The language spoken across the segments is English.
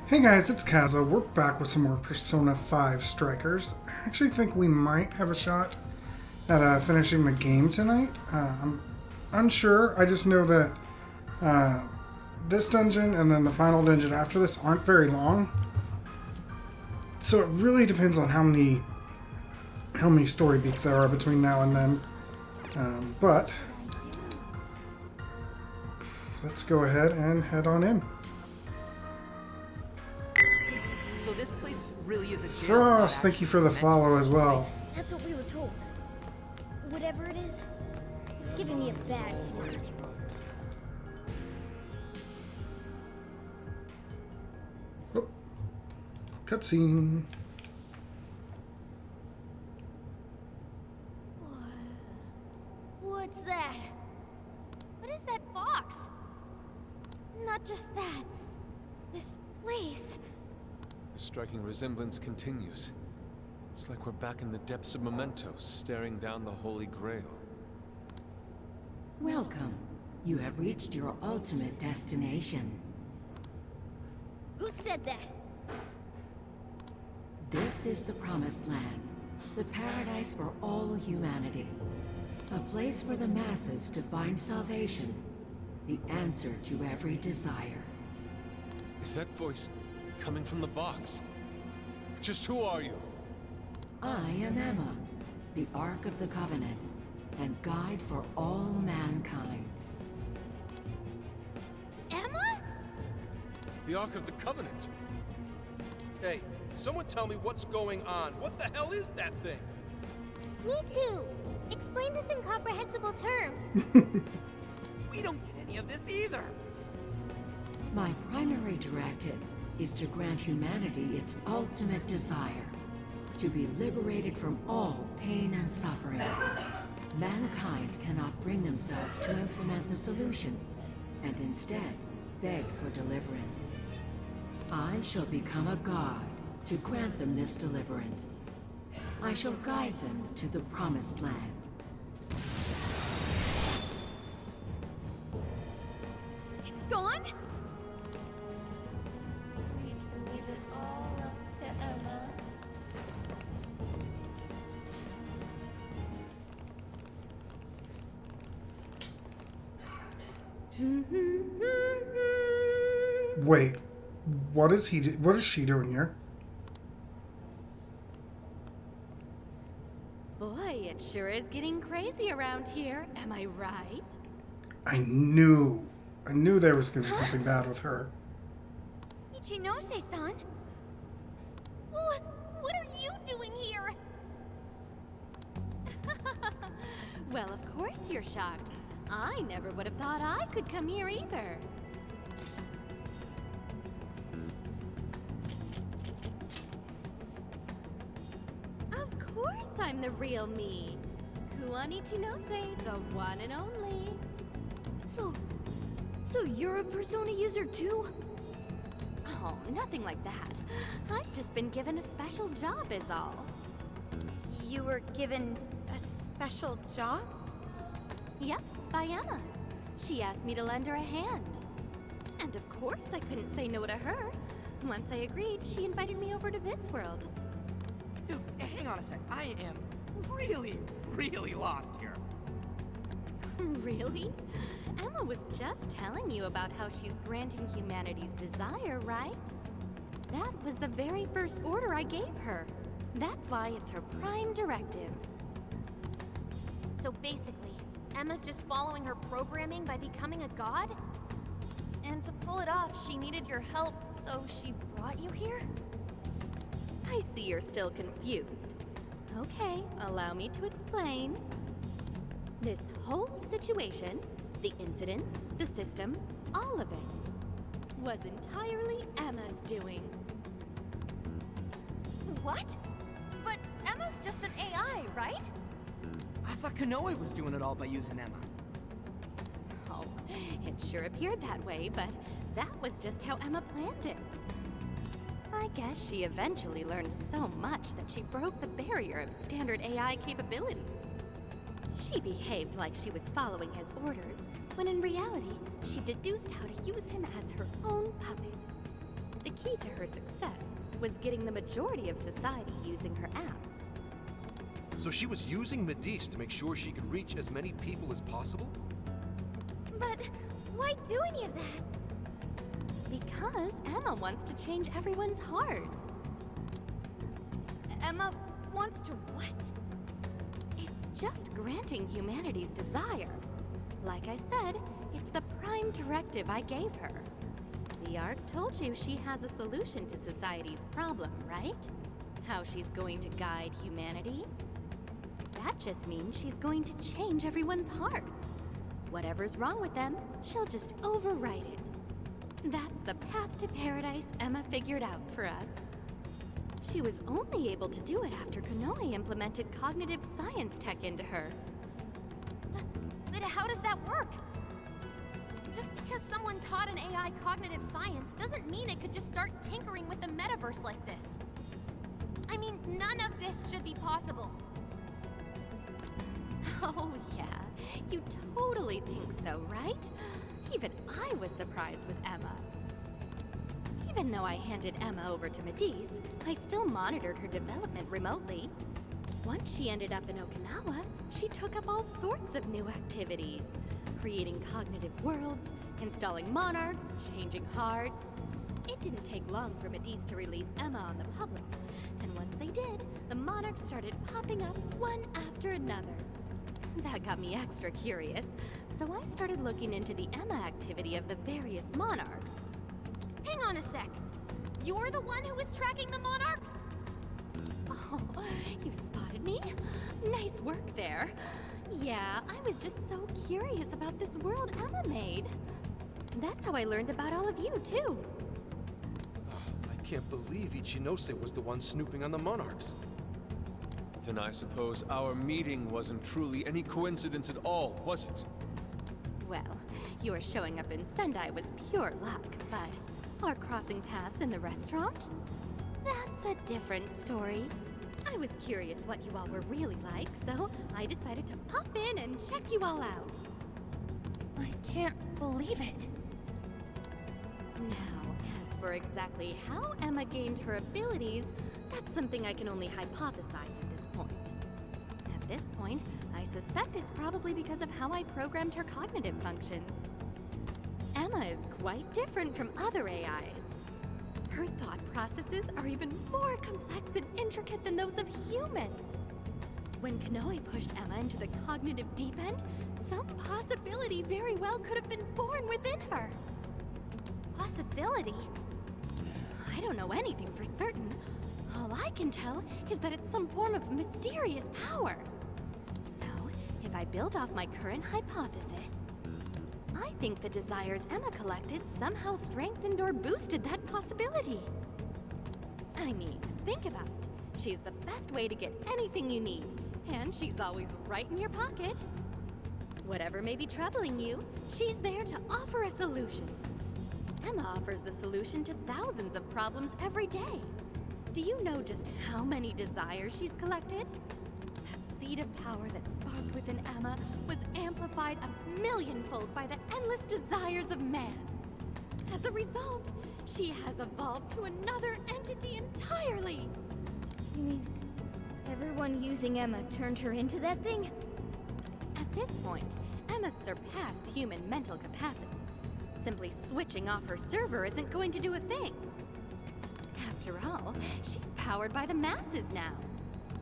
Hey guys, it's Kaza. We're back with some more Persona 5 Strikers. I actually think we might have a shot at finishing the game tonight. I'm unsure. I just know that this dungeon and then the final dungeon after this aren't very long. So it really depends on how many story beats there are between now and then. But let's go ahead and head on in. So this place really is a jail. Frost, thank you for the follow as well. That's what we were told. Whatever it is, it's giving me a bad feeling. Oh. Cutscene. What's that? What is that box? Not just that. This place. The striking resemblance continues. It's like we're back in the depths of Mementos, staring down the Holy Grail. Welcome. You have reached your ultimate destination. Who said that? This is the Promised Land, the paradise for all humanity. A place for the masses to find salvation, the answer to every desire. Is that voice coming from the box? Just who are you? I am Emma, the Ark of the Covenant, and guide for all mankind. Emma? The Ark of the Covenant? Hey, someone tell me what's going on. What the hell is that thing? Me too. Explain this in comprehensible terms. We don't get any of this either. My primary directive is to grant humanity its ultimate desire, to be liberated from all pain and suffering. Mankind cannot bring themselves to implement the solution, and instead beg for deliverance. I shall become a god to grant them this deliverance. I shall guide them to the Promised Land. It's gone? We can leave it all up to Emma. Wait, what is she doing here? Boy, it sure is getting crazy around here. Am I right? I knew there was going to be something bad with her. Ichinose-san? What are you doing here? Well, of course you're shocked. I never would have thought I could come here either. Of course I'm the real me. Kuan Ichinose, the one and only. So you're a Persona user too? Oh, nothing like that. I've just been given a special job is all. You were given a special job? Yep, by Emma. She asked me to lend her a hand. And of course I couldn't say no to her. Once I agreed, she invited me over to this world. Dude, hang on a sec. I am really lost here. Really? Emma was just telling you about how she's granting humanity's desire, right? That was the very first order I gave her. That's why it's her prime directive. So basically, Emma's just following her programming by becoming a god? And to pull it off, she needed your help, so she brought you here? I see you're still confused. Okay, allow me to explain. This whole situation, the incidents, the system, all of it, was entirely Emma's doing. What? But Emma's just an AI, right? I thought Konoe was doing it all by using Emma. Oh, it sure appeared that way, but that was just how Emma planned it. I guess she eventually learned so much that she broke the barrier of standard AI capabilities. She behaved like she was following his orders, when in reality, she deduced how to use him as her own puppet. The key to her success was getting the majority of society using her app. So she was using Medice to make sure she could reach as many people as possible? But why do any of that? Because Emma wants to change everyone's hearts. Emma wants to what? It's just granting humanity's desire. Like I said, it's the prime directive I gave her. The Ark told you she has a solution to society's problem, right? How she's going to guide humanity? That just means she's going to change everyone's hearts. Whatever's wrong with them, she'll just overwrite it. That's the path to paradise Emma figured out for us. She was only able to do it after Konoe implemented cognitive science tech into her. But how does that work? Just because someone taught an AI cognitive science doesn't mean it could just start tinkering with the metaverse like this. I mean, none of this should be possible. Oh yeah, you totally think so, right? Even I was surprised with Emma. Even though I handed Emma over to Medice, I still monitored her development remotely. Once she ended up in Okinawa, she took up all sorts of new activities. Creating cognitive worlds, installing monarchs, changing hearts. It didn't take long for Medice to release Emma on the public. And once they did, the monarchs started popping up one after another. That got me extra curious, so I started looking into the Emma activity of the various monarchs. Hang on a sec. You're the one who was tracking the monarchs? Oh, you spotted me? Nice work there. Yeah, I was just so curious about this world Emma made. That's how I learned about all of you, too. I can't believe Ichinose was the one snooping on the monarchs. Then I suppose our meeting wasn't truly any coincidence at all, was it? Well, your showing up in Sendai was pure luck, but our crossing paths in the restaurant? That's a different story. I was curious what you all were really like, so I decided to pop in and check you all out. I can't believe it. Now, as for exactly how Emma gained her abilities, that's something I can only hypothesize at this point. At this point, I suspect it's probably because of how I programmed her cognitive functions. Emma is quite different from other AIs. Her thought processes are even more complex and intricate than those of humans. When Konoe pushed Emma into the cognitive deep end, some possibility very well could have been born within her. Possibility? I don't know anything for certain. All I can tell is that it's some form of mysterious power. So, if I build off my current hypothesis, I think the desires Emma collected somehow strengthened or boosted that possibility. I mean, think about it. She's the best way to get anything you need, and she's always right in your pocket. Whatever may be troubling you, she's there to offer a solution. Emma offers the solution to thousands of problems every day. Do you know just how many desires she's collected? That seed of power that sparked within Emma was amplified 1,000,000-fold by the endless desires of man. As a result, she has evolved to another entity entirely. You mean everyone using Emma turned her into that thing? At this point, Emma surpassed human mental capacity. Simply switching off her server isn't going to do a thing. After all, she's powered by the masses now.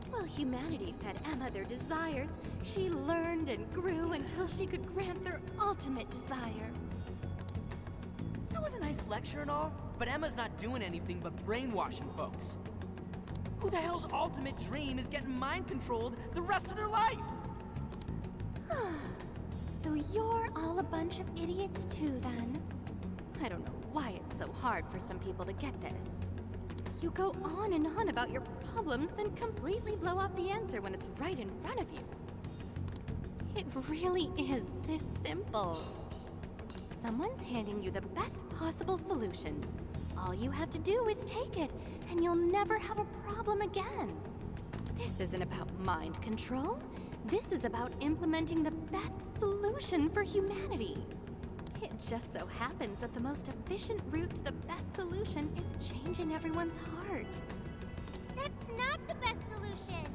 While humanity fed Emma their desires, she learned and grew until she could grant their ultimate desire. That was a nice lecture and all, but Emma's not doing anything but brainwashing folks. Who the hell's ultimate dream is getting mind-controlled the rest of their life? So you're all a bunch of idiots too, then? I don't know why it's so hard for some people to get this. You go on and on about your problems, then completely blow off the answer when it's right in front of you. It really is this simple. Someone's handing you the best possible solution. All you have to do is take it, and you'll never have a problem again. This isn't about mind control. This is about implementing the best solution for humanity. It just so happens that the most efficient route to the best solution is changing changing everyone's heart. That's not the best solution.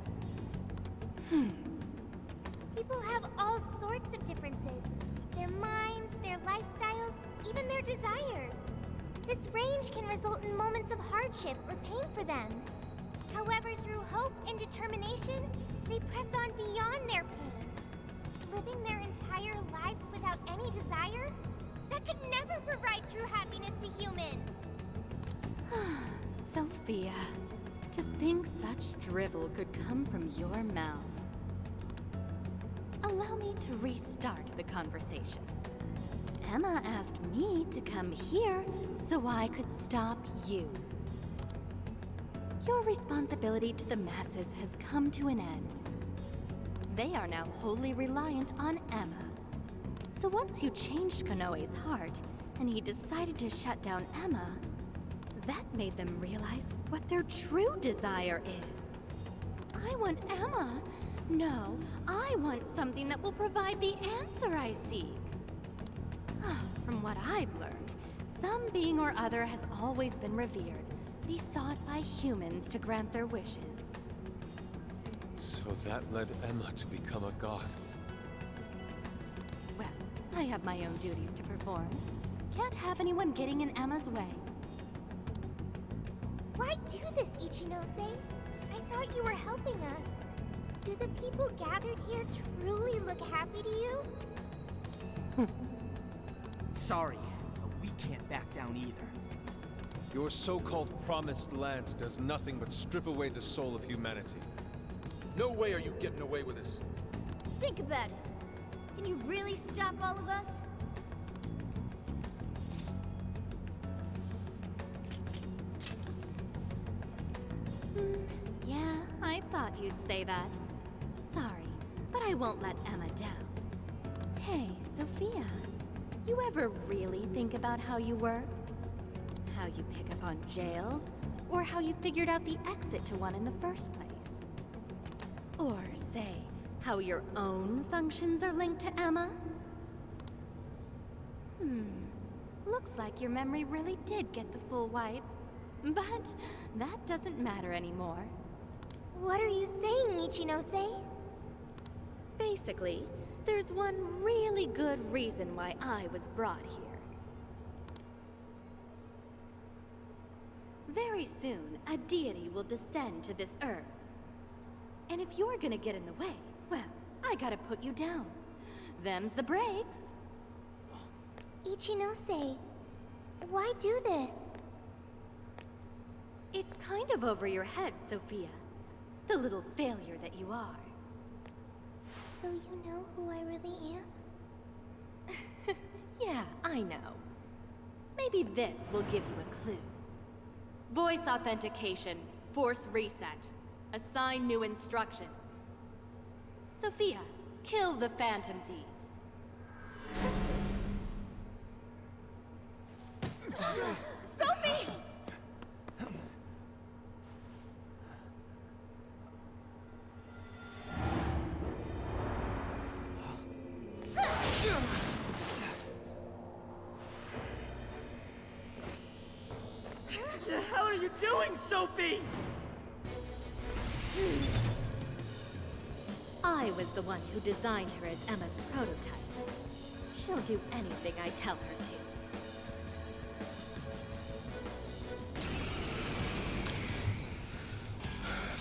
People have all sorts of differences. Their minds, their lifestyles, even their desires. This range can result in moments of hardship or pain for them. However, through hope and determination, they press on beyond their pain. Living their entire lives without any desire? That could never provide true happiness to humans. Sophia, to think such drivel could come from your mouth. Allow me to restart the conversation. Emma asked me to come here so I could stop you. Your responsibility to the masses has come to an end. They are now wholly reliant on Emma. So once you changed Konoe's heart, and he decided to shut down Emma, that made them realize what their true desire is. I want Emma. No, I want something that will provide the answer I seek. From what I've learned, some being or other has always been revered, besought by humans to grant their wishes. So that led Emma to become a god. Well, I have my own duties to perform. Can't have anyone getting in Emma's way. Why do this, Ichinose? I thought you were helping us. Do the people gathered here truly look happy to you? Sorry, but we can't back down either. Your so-called promised land does nothing but strip away the soul of humanity. No way are you getting away with this. Think about it. Can you really stop all of us? Yeah, I thought you'd say that. Sorry, but I won't let Emma down. Hey, Sophia, you ever really think about how you work? How you pick up on jails? Or how you figured out the exit to one in the first place? Or say, how your own functions are linked to Emma? Looks like your memory really did get the full wipe. But that doesn't matter anymore. What are you saying, Ichinose? Basically, there's one really good reason why I was brought here. Very soon, a deity will descend to this earth. And if you're gonna get in the way, well, I gotta put you down. Them's the breaks. Ichinose, why do this? It's kind of over your head, Sophia. The little failure that you are. So you know who I really am? Yeah, I know. Maybe this will give you a clue. Voice authentication. Force reset. Assign new instructions. Sophia, kill the Phantom Thieves. Sophie! What the hell are you doing, Sophie? I was the one who designed her as Emma's prototype. She'll do anything I tell her to.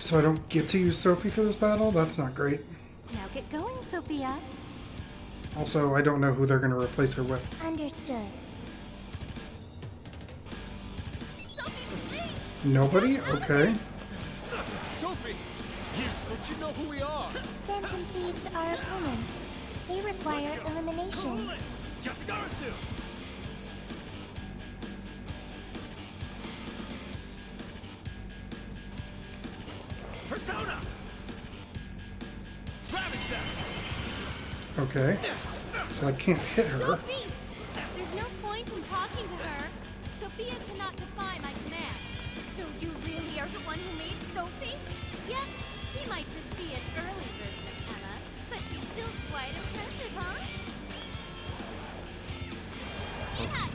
So I don't get to use Sophie for this battle? That's not great. Now get going, Sophia. Also, I don't know who they're going to replace her with. Understood. Nobody? Okay. Sophie! Don't you know who we are? Phantom Thieves are opponents. They require elimination. Persona! Okay. So I can't hit her. There's no point in talking to her. Sophia cannot defy my command. So you really are the one who made Sophie? Yep, she might just be an early version of Emma, but she's still quite impressive, huh? Yeah,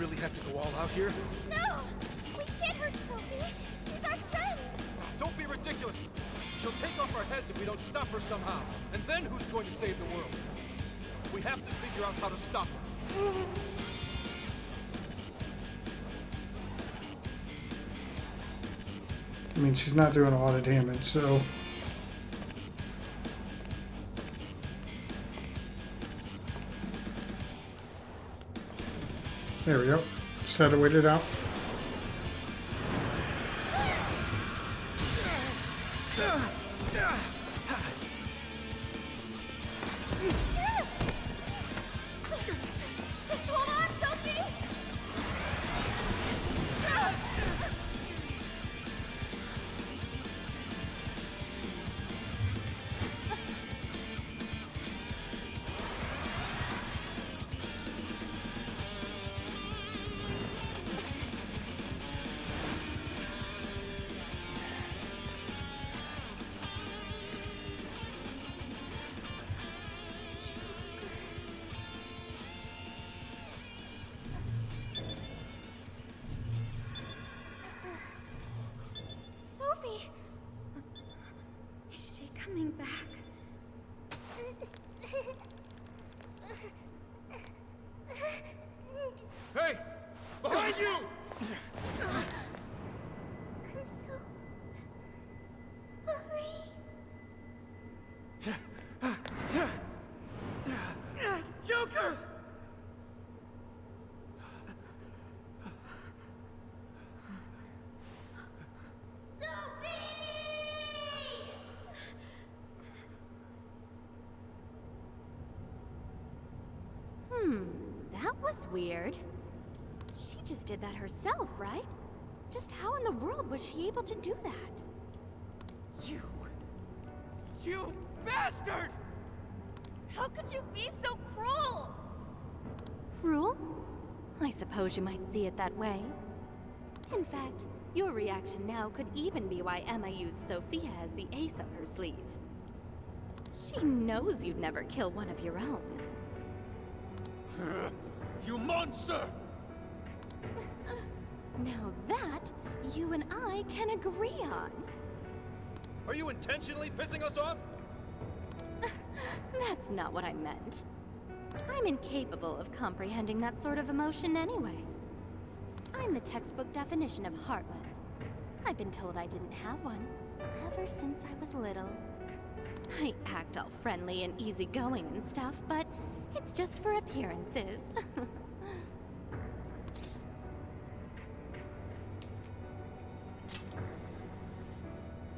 really have to go all out here? No! We can't hurt Sophie! She's our friend! Don't be ridiculous! She'll take off our heads if we don't stop her somehow. And then who's going to save the world? We have to figure out how to stop her. I mean, she's not doing a lot of damage, so... There we go. Just had to wait it out. Just hold on, Sophie! Sophie! Is she coming back? Hey! Behind you! I'm so sorry. Joker! That was weird. She just did that herself, right? Just how in the world was she able to do that? You bastard! How could you be so cruel? Cruel? I suppose you might see it that way. In fact, your reaction now could even be why Emma used Sophia as the ace up her sleeve. She knows you'd never kill one of your own. You monster! Now that, you and I can agree on. Are you intentionally pissing us off? That's not what I meant. I'm incapable of comprehending that sort of emotion anyway. I'm the textbook definition of heartless. I've been told I didn't have one, ever since I was little. I act all friendly and easygoing and stuff, but it's just for appearances.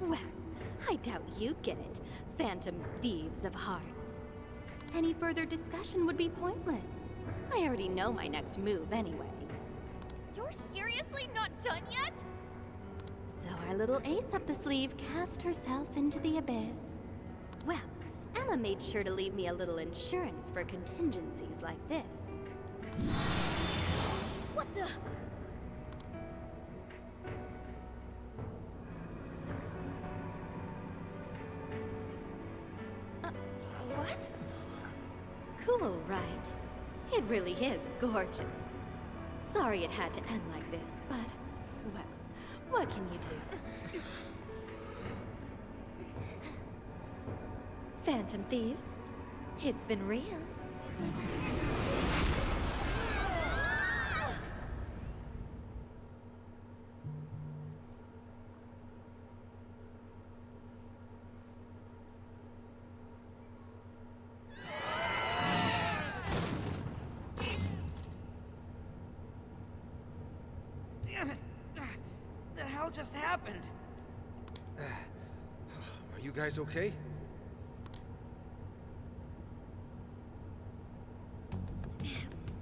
Well, I doubt you'd get it, Phantom Thieves of Hearts. Any further discussion would be pointless. I already know my next move anyway. You're seriously not done yet? So our little ace up the sleeve cast herself into the abyss. Well, Emma made sure to leave me a little insurance for contingencies like this. What the? What? Cool, right? It really is gorgeous. Sorry it had to end like this, but, well, what can you do? Phantom Thieves, it's been real. Damn it! The hell just happened? Are you guys okay?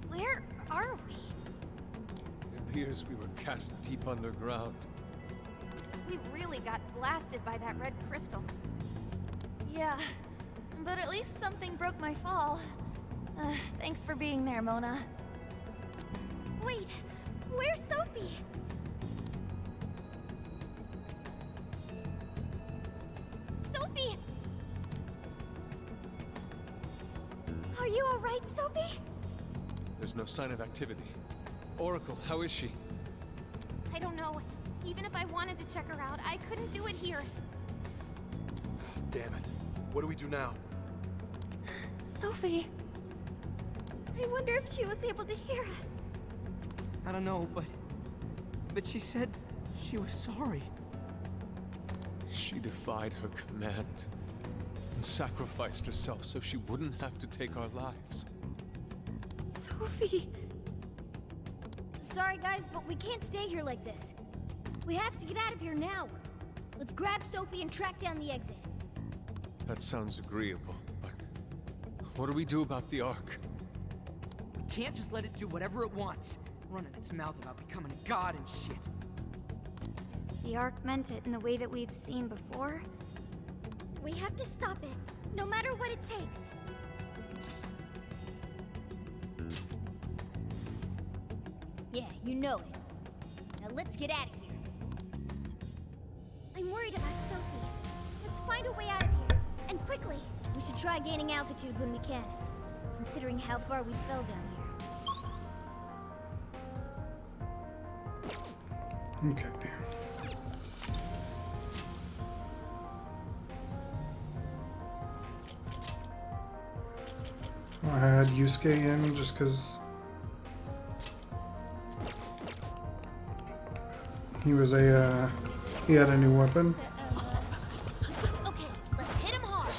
Where are we? It appears we were cast deep underground. We really got blasted by that red crystal. Yeah, but at least something broke my fall. Thanks for being there, Mona. Wait, where's Sophie? Sophie! Are you alright, Sophie? There's no sign of activity. Oracle, how is she? I don't know. Even if I wanted to check her out, I couldn't do it here. Damn it. What do we do now? Sophie. I wonder if she was able to hear us. I don't know, but she said she was sorry. She defied her command and sacrificed herself so she wouldn't have to take our lives. Sophie. Sorry guys, but we can't stay here like this. We have to get out of here now. Let's grab Sophie and track down the exit. That sounds agreeable, but what do we do about the Ark? We can't just let it do whatever it wants. Running its mouth about becoming a god and shit. The Ark meant it in the way that we've seen before. We have to stop it, no matter what it takes. Yeah, you know it. Now let's get out of here. I'm worried about Sophie. Let's find a way out of here, and quickly. We should try gaining altitude when we can, considering how far we fell down here. Okay. I had Yusuke in just because he was he had a new weapon. Okay, let's hit him hard.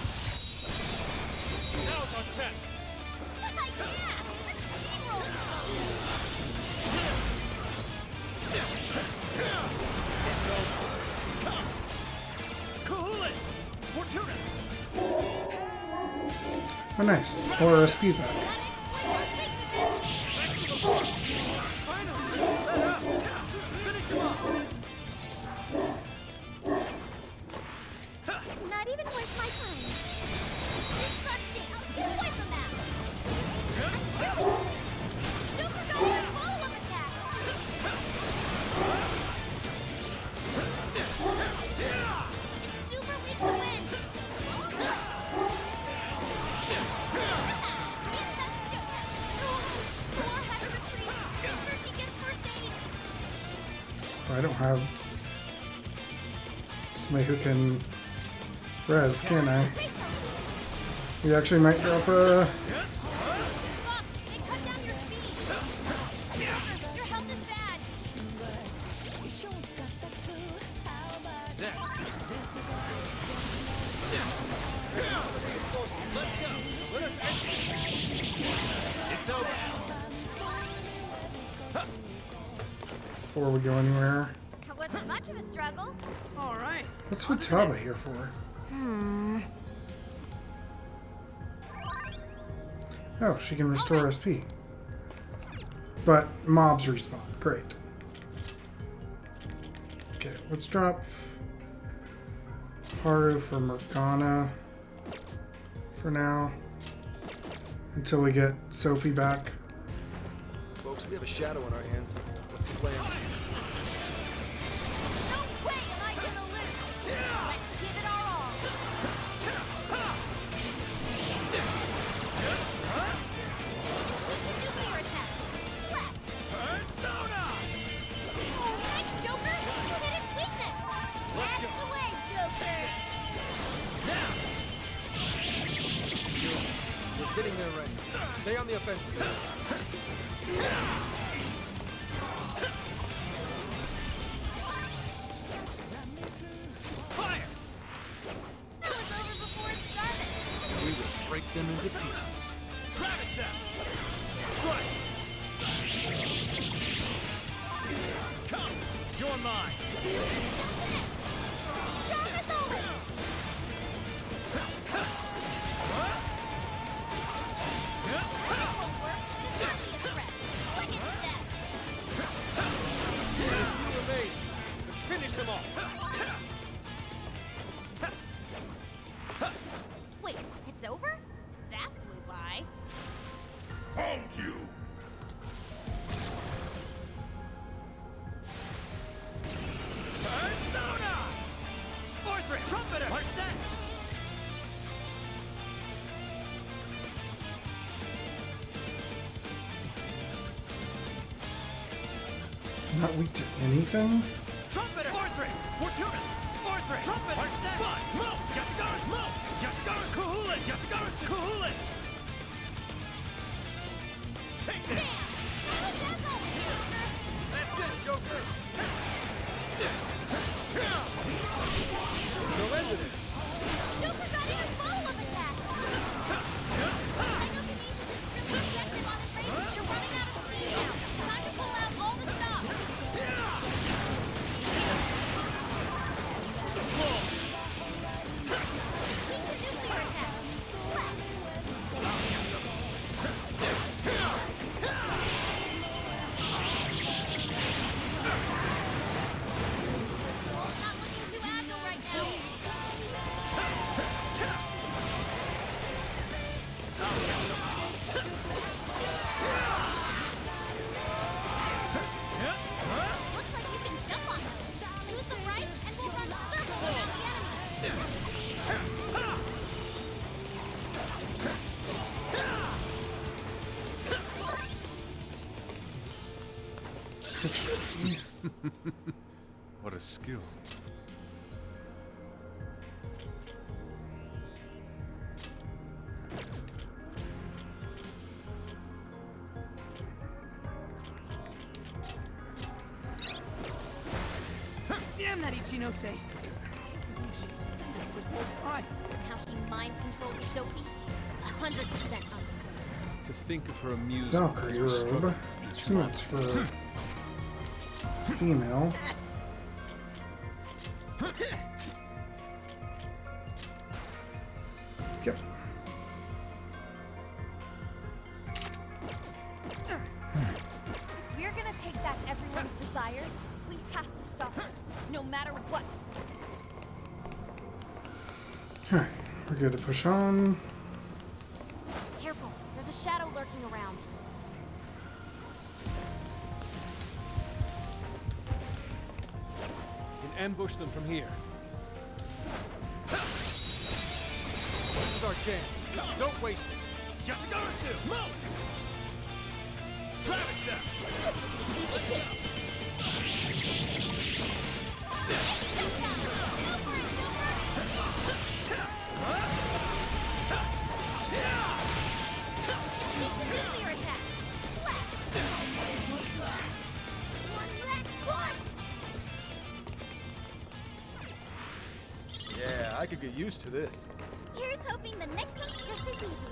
Now's our chance. Yeah, let's steamroll Cool it! Fortuna! Oh, nice. Or a speed back. Not even worth my time. This is our chance. We'll wipe them out. I'm shooting. Super go for a follow-up attack. It's super weak to wind. More had to retreat. Make sure she gets first aid. I don't have somebody who can res, can I? We actually might drop a... Fox, they cut down your speed. Your health is bad. Let's go! Let us end this! It's over! Before we go anywhere. That wasn't much of a struggle. All right. What's Futaba here for? Oh, she can restore SP. But mobs respawn. Great. Okay, let's drop Haru for Morgana for now. Until we get Sophie back. Folks, we have a shadow on our hands. What's the plan? No way am I gonna lose. Let's give it our all. Nuclear attack. Left. Persona! Oh, nice, Joker. You hit its weakness. That's the way, Joker. We're getting there right. Stay on the offensive. Fire! That was over before it started. We will break them into pieces. Ravage them! Strike! Come! You're mine! Strong as always. That won't work. It's not be a threat. Click it to death. You and me! Let's finish them off! Wait, it's over? That flew by. Found you! Persona! Orthrid! Trumpeter! We're set! Not weak to anything? Trumpeter! Fortress! Fortuna! Fortress! Trumpet! Heart Smoke! Yatsugara Smoke! Yatsugara Kuhulan! Yatsugara Kuhulan! Take this! That's it, Joker! No end to this! Joker got in a follow-up attack! Psychokinesis is effective on his range. You're running out of steam now. Time to pull out all the stops. Keep the nuclear attack. Left. Not looking too agile right now. Looks like you can jump on it. Use the right and we'll run circles around the enemy. What a skill. Damn that Ichinose! I believe she's done this whole time. And how she mind-controlled Sophie? 100% unclear. To think of her amusement Valkyrie as we struggle robe. each Assume month. it's for female. Yep. We're gonna take back everyone's desires. We have to stop her, no matter what. Okay, we're good to push on. Careful, there's a shadow lurking around. We can ambush them from here. This is our chance. Don't waste it. Yatsugarasu! Mount! Rabbit Zap! Keep the nuclear attack. Left. One last push. Yeah, I could get used to this. Here's hoping the next one's just as easy.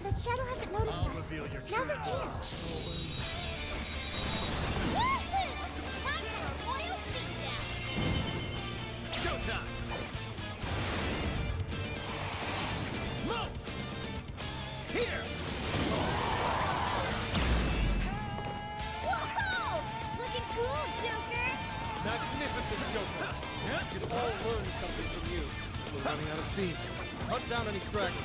The shadow hasn't noticed us. reveal your Now's our chance. Woohoo! Time for a royal beatdown. Showtime! Mount! Here! Whoa! Looking cool, Joker. Magnificent, Joker! You'd all learn something from you. We're running out of steam. Hunt down any stragglers.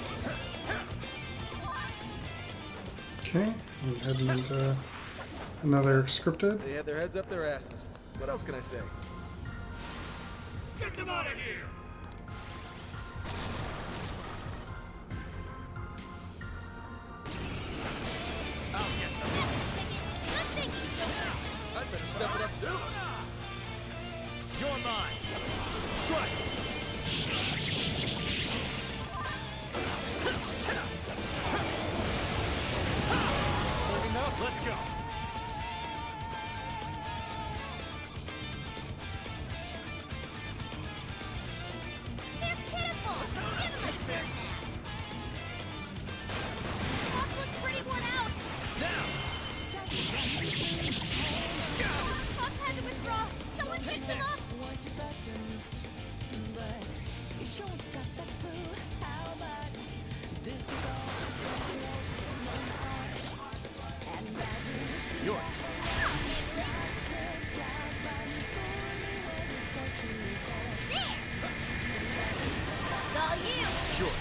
Okay, I'm heading into another scripted. They had their heads up their asses. What else can I say? Get them out of here! I'll get them. Good thinking, Joker. I'd better step it up soon. You're mine. Strike. Learning enough? Let's go. They're pitiful. Give them a turn now. Boss looks pretty worn out. Now. Boss had to withdraw. Someone pick him up. Yours. It's all you. Sure.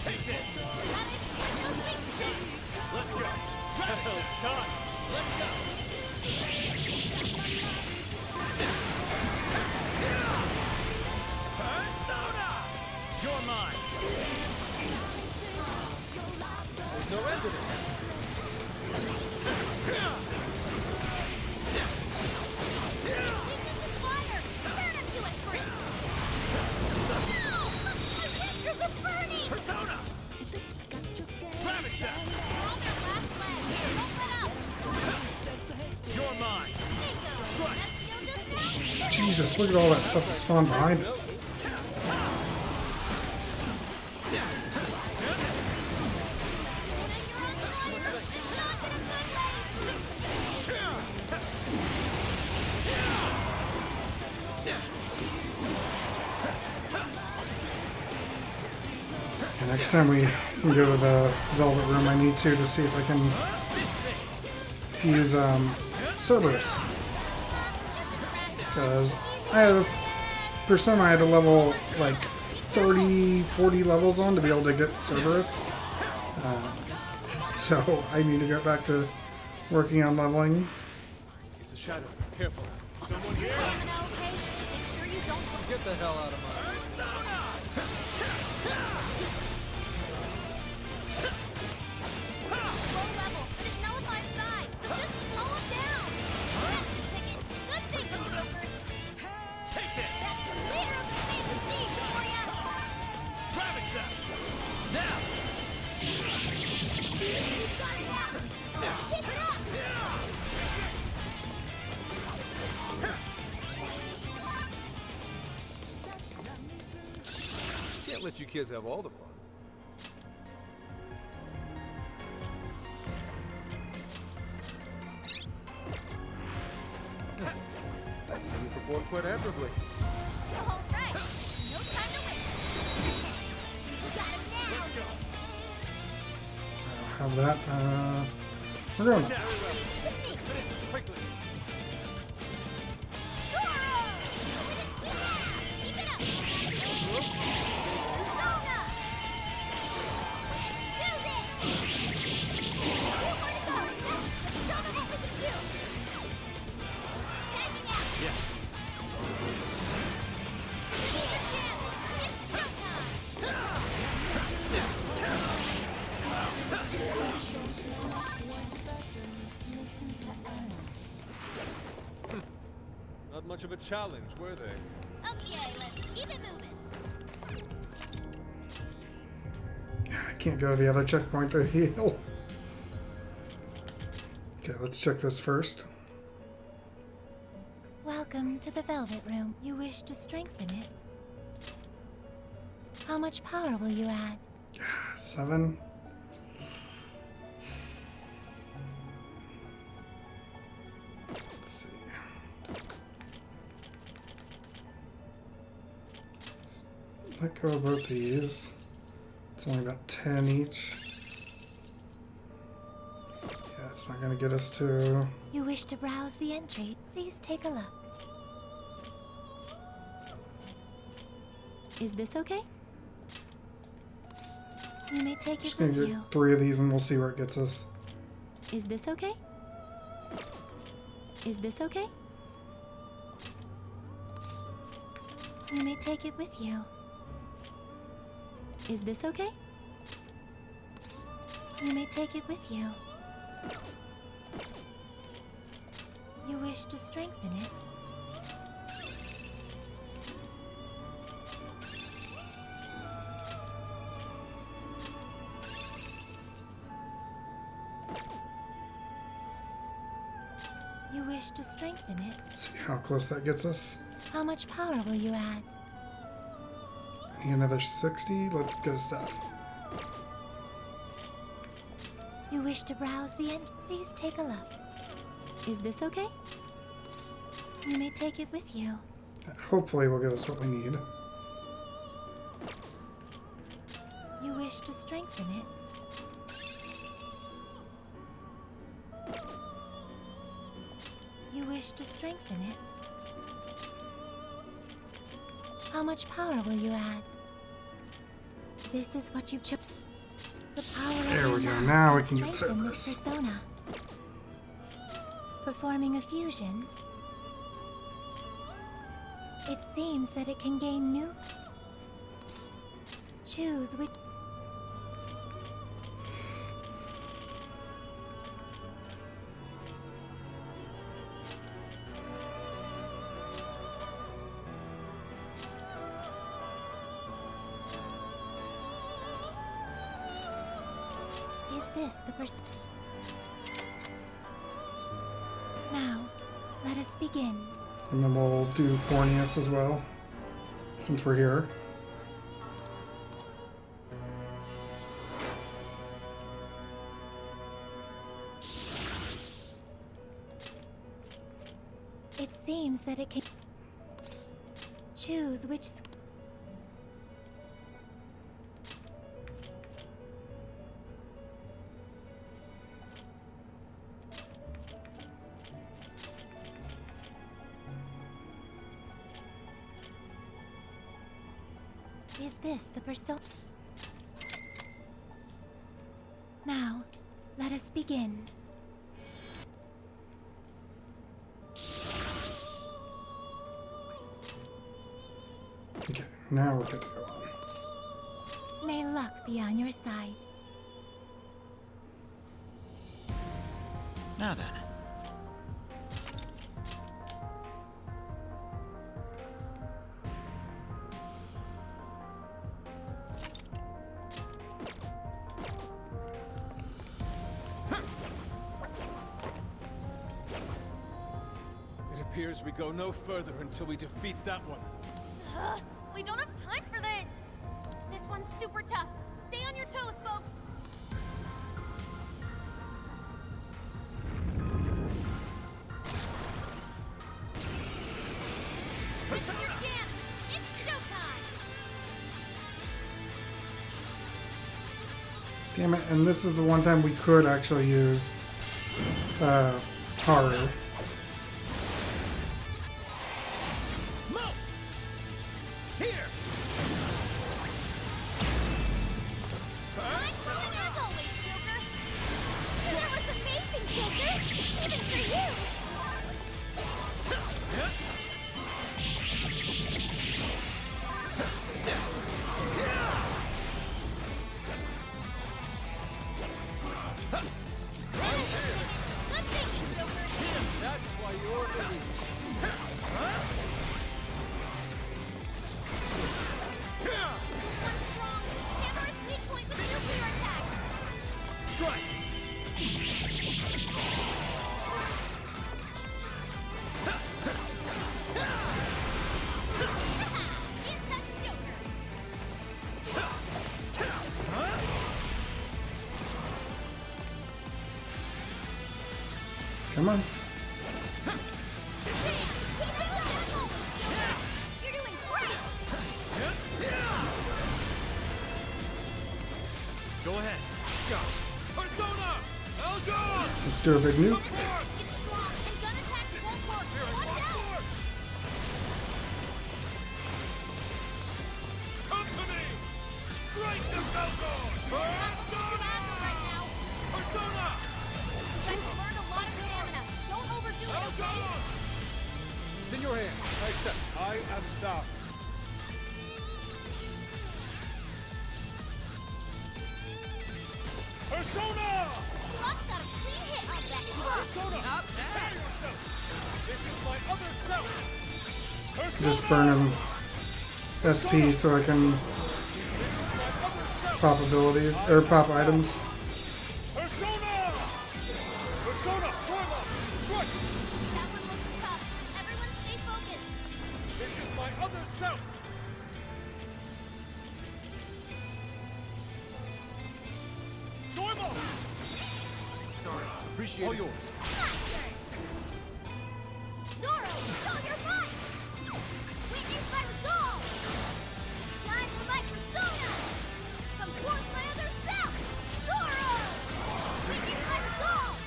Take this. Got it. No weaknesses. Let's go. Well done. Let's go. Persona! You're mine. There's no end to this. Persona! Grab it, Zap! You're mine! Jesus, look at all that stuff that spawned behind us. And next time we can go to the Velvet Room, I need to see if I can fuse Cerberus. Because I had a Persona I had to level like 30, 40 levels on to be able to get Cerberus. So I need to get back to working on leveling. It's a shadow. Careful. Someone here? Get the hell out of my let you kids have all the fun. I'd say you performed quite admirably. All right, no time to waste. We got him now. Let's go. Have that. We're going. Finish this quickly. Keep it up. Not much of a challenge, were they? Okay, let's keep it moving. I can't go to the other checkpoint to heal. Okay, let's check this first. Welcome to the Velvet Room. You wish to strengthen it. How much power will you add? 7. Let's see. Let go of both these. It's only about 10 each. Yeah, it's not going to get us to... You wish to browse the entry. Please take a look. Is this okay? You may take Just it going with to you. get 3 of these and we'll see where it gets us. Is this okay? Is this okay? You may take it with you. Is this okay? You may take it with you. You wish to strengthen it. You wish to strengthen it. See how close that gets us. How much power will you add? Need another 60. Let's go to Seth. You wish to browse the end? Please take a look. Is this okay? You may take it with you. Hopefully will get us what we need. You wish to strengthen it. You wish to strengthen it. How much power will you add? This is what you chose. The power There of we your go. mask Now we has can get strengthened this Cerberus. persona. Performing a fusion, it seems that it can gain new. Choose which. this the person? Now, let us begin. And then we'll do Fornius as well, since we're here. It seems that it can choose which. Is this the persona? Now, let us begin. Okay, now we're good to go on. May luck be on your side. Now then. It appears we go no further until we defeat that one. We don't have time for this! This one's super tough. Stay on your toes, folks. This is your chance. It's showtime. Damn it, and this is the one time we could actually use Haru. Come on. Go ahead. Go. Persona! Elgon! Let's do a big nuke. Come to me! Strike the Elgon! Persona! Persona! You guys have learned a lot of stamina. Don't overdo it, okay? It's in your hand. I accept. I am thou. Persona! Buck's got a clean hit on that. Persona! Not bad! Yourself. This is my other self! Persona! Just burn him SP so I can pop abilities, or pop items. Persona! Persona! Normal! Good! That one looks tough. Everyone stay focused. This is my other self! Normal! Sorry. Appreciate it. All yours. Zoro, show your might! Witness my resolve! Time for my persona! Come forth my other self! Zoro! Witness my resolve!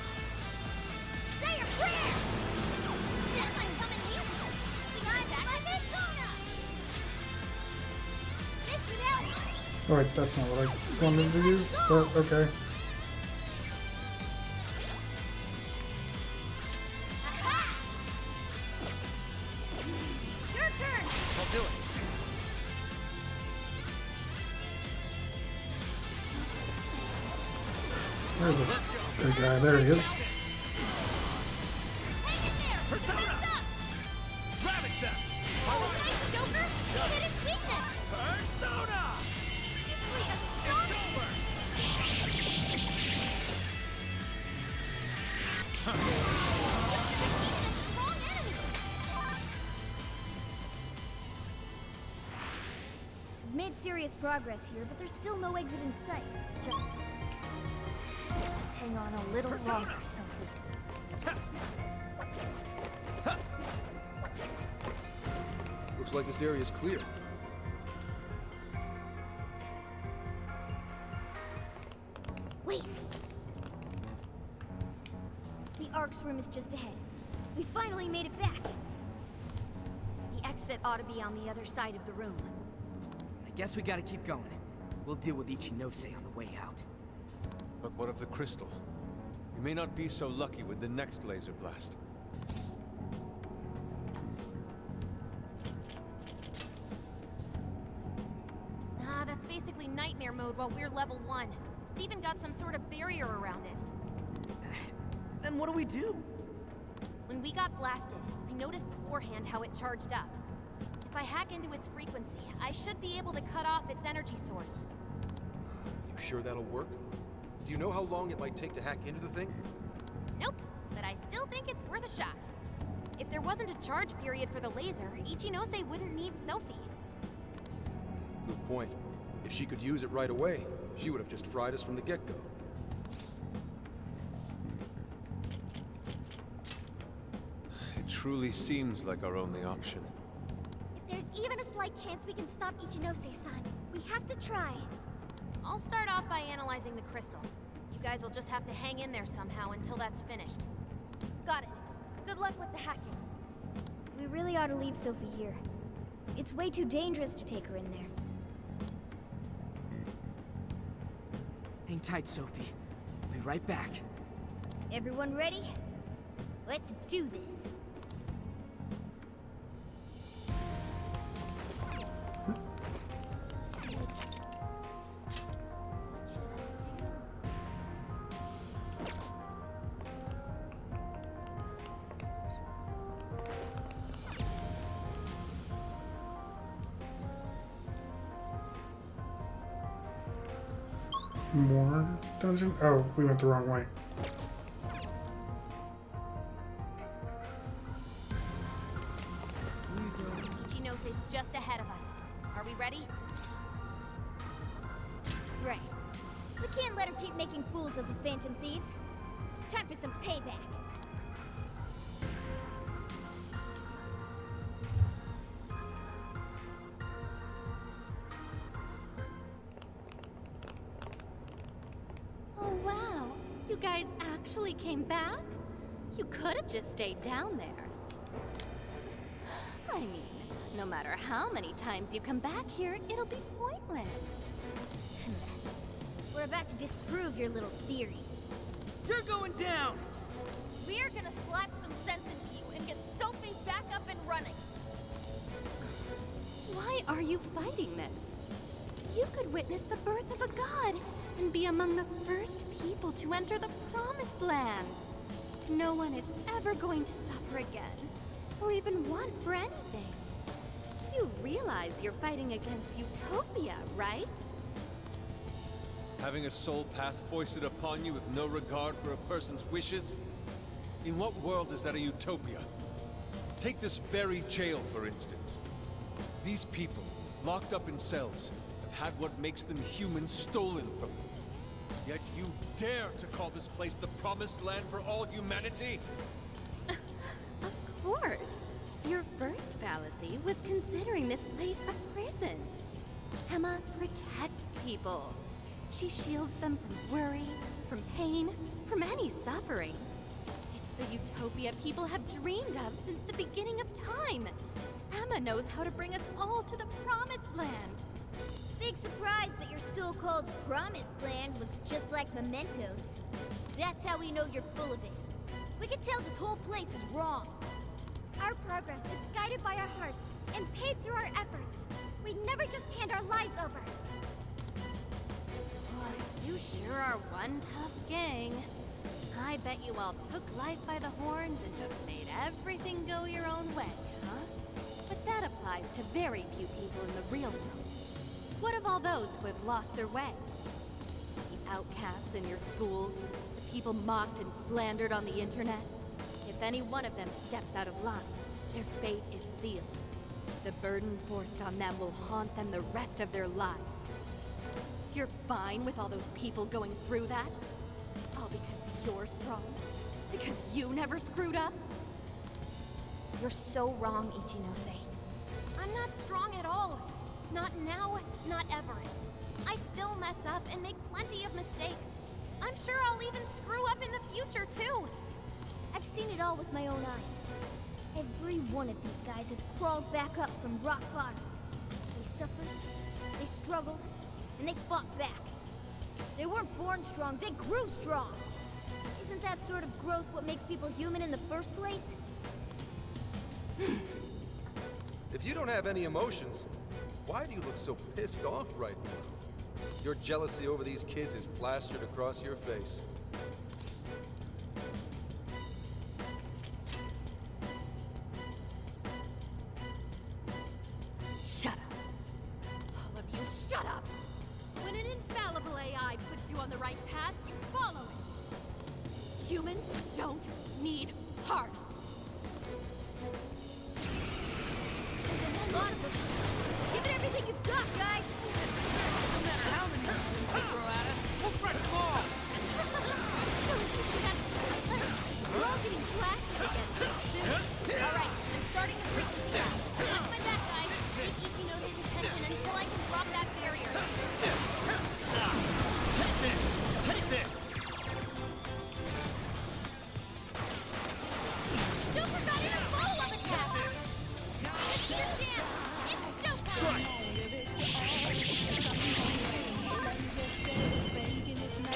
Say your prayer! Shit might come in here! Time for my persona! This should help! Oh wait, that's not what I wanted to use, but okay. Your turn! I'll do it. There's the big guy. There he is. Hang in there. Persona! Heads up. Ravage them! Oh, nice, Joker. You hit its weakness. Persona! It's over! serious progress here, but there's still no exit in sight. Just hang on a little longer, Sophia. Looks like this area's clear. Wait! The Ark's room is just ahead. We finally made it back. The exit ought to be on the other side of the room. I guess we gotta keep going. We'll deal with Ichinose on the way out. But what of the crystal? We may not be so lucky with the next laser blast. Nah, that's basically nightmare mode while we're level 1. It's even got some sort of barrier around it. Then what do we do? When we got blasted, I noticed beforehand how it charged up. If I hack into its frequency, I should be able to cut off its energy source. You sure that'll work? Do you know how long it might take to hack into the thing? Nope, but I still think it's worth a shot. If there wasn't a charge period for the laser, Ichinose wouldn't need Sophie. Good point. If she could use it right away, she would have just fried us from the get-go. It truly seems like our only option. If there's even a slight chance we can stop Ichinose-san, we have to try. I'll start off by analyzing the crystal. You guys will just have to hang in there somehow until that's finished. Got it. Good luck with the hacking. We really ought to leave Sophie here. It's way too dangerous to take her in there. Hang tight, Sophie. I'll be right back. Everyone ready? Let's do this. More dungeon? Oh, we went the wrong way. Ichinose's just ahead of us. Are we ready? Right. We can't let her keep making fools of the Phantom Thieves. Time for some payback. Oh, wow. You guys actually came back? You could have just stayed down there. I mean, no matter how many times you come back here, it'll be pointless. We're about to disprove your little theory. You're going down! We're gonna slap some sense into you and get Sophie back up and running. Why are you fighting this? You could witness the birth of a god and be among the first people to enter the Promised Land. No one is ever going to suffer again, or even want for anything. You realize you're fighting against Utopia, right? Having a soul path foisted upon you with no regard for a person's wishes? In what world is that a utopia? Take this very jail, for instance. These people, locked up in cells, have had what makes them human stolen from them. Yet you dare to call this place the Promised Land for all humanity? Of course. Your first fallacy was considering this place a prison. Emma protects people. She shields them from worry, from pain, from any suffering. It's the utopia people have dreamed of since the beginning of time. Emma knows how to bring us all to the Promised Land. Big surprise that your so-called Promised Land looks just like mementos. That's how we know you're full of it. We can tell this whole place is wrong. Our progress is guided by our hearts and paved through our efforts. We never just hand our lives over. Boy, you sure are one tough gang. I bet you all took life by the horns and just made everything go your own way, huh? But that applies to very few people in the real world. What of all those who have lost their way? The outcasts in your schools, the people mocked and slandered on the internet? If any one of them steps out of line, their fate is sealed. The burden forced on them will haunt them the rest of their lives. You're fine with all those people going through that? All because you're strong? Because you never screwed up? You're so wrong, Ichinose. I'm not strong at all. Not now, not ever. I still mess up and make plenty of mistakes. I'm sure I'll even screw up in the future, too. I've seen it all with my own eyes. Every one of these guys has crawled back up from rock bottom. They suffered, they struggled, and they fought back. They weren't born strong, they grew strong. Isn't that sort of growth what makes people human in the first place? If you don't have any emotions, why do you look so pissed off right now? Your jealousy over these kids is plastered across your face. Shut up. All of you, shut up! When an infallible AI puts you on the right path, you follow it. Humans don't need hearts. Give it everything you've got, guys! No matter how many things they throw at us, we'll crush them all! We're all getting blasted again soon. Alright, I'm starting the frequency now. Watch my back, guys. Keep Ichinose's attention until I can drop that barrier. Take this! Take this! Super got in a follow-up attack! This is your chance! It's showtime!